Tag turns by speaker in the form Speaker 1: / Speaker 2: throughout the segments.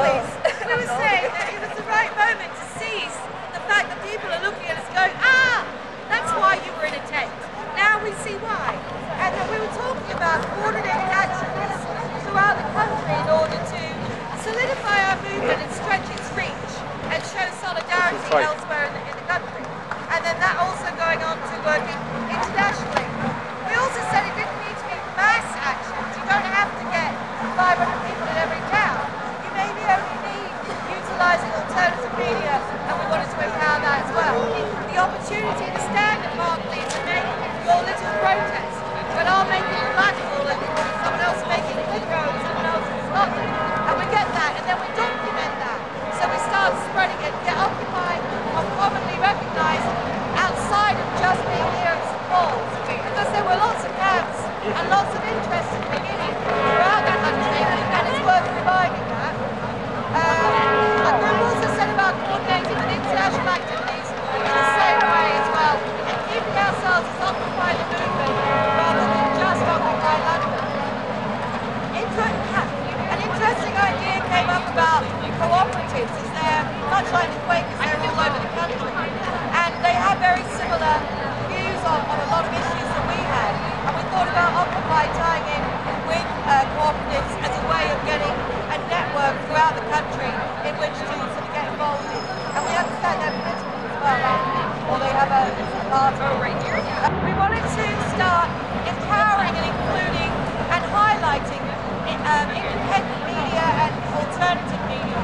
Speaker 1: please. We were saying that it was the right moment to seize the fact that people are looking at us going, that's why you were in a tent. Now we see why. And that we were talking about coordinated actions throughout the country in order to solidify our movement and stretch its reach and show solidarity elsewhere in the country. And then that also going on to working internationally. We also said it didn't need to be mass actions. You don't have to get 500 people in every town. You maybe only need utilising alternative media, and we wanted to empower that as well. The opportunity to stand at Barclays and make your little protest, but I'll make it Blackpool and someone else making Clitheroe and someone else in Scotland. And we get that, and then we document that. So we start spreading it, get occupied or commonly recognised outside of just being here at St Paul's. Because there were lots of camps and lots of interest in the beginning throughout the country, and it's worth reviving that. And we've also said about coordinating with international activities in the same way as well, and keeping ourselves as Occupy the movement rather than just Occupy London. An interesting idea came up about cooperatives, as they're much like the Quakers, they're all over the country, and they have very similar views on a lot of issues that we had, and we thought about Occupy tying in with cooperatives as a way of getting a network throughout the country in which to sort of get involved in, and we understand they're political as well, or they have a party. Right here. We wanted to start empowering and including and highlighting independent media and alternative media.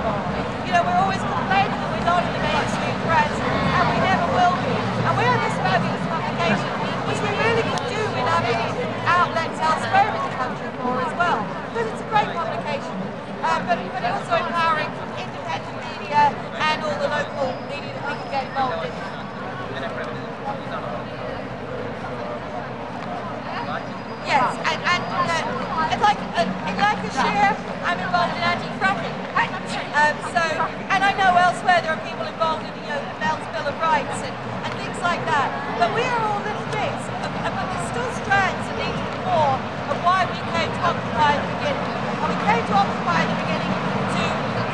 Speaker 1: You know, we're always complaining that we're not in the mainstream press, and we never will be. And we're this fabulous publication, which we really could do in other outlets elsewhere in the country for as well, because it's a great publication. But also empowering independent media and all the local media that we can get involved in. Yes, and like a share, I'm involved in anti-fracking. And I know elsewhere there are people involved in, the Mel's Bill of Rights and things like that. But we are all little bits, but there's still strands that need to be more of why we came to Occupy at the beginning. And we came to Occupy at the beginning to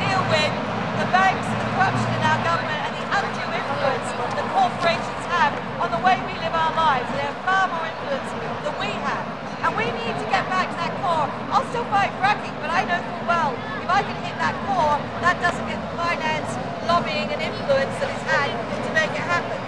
Speaker 1: deal with the banks, the corruption in our government, and the undue influence that corporations have on the way we live our lives. They have far more influence than we have. And we need to get back to that core. I'll still fight fracking, but I know full well if I can hit that core, that doesn't get the finance, lobbying and influence that it's had to make it happen.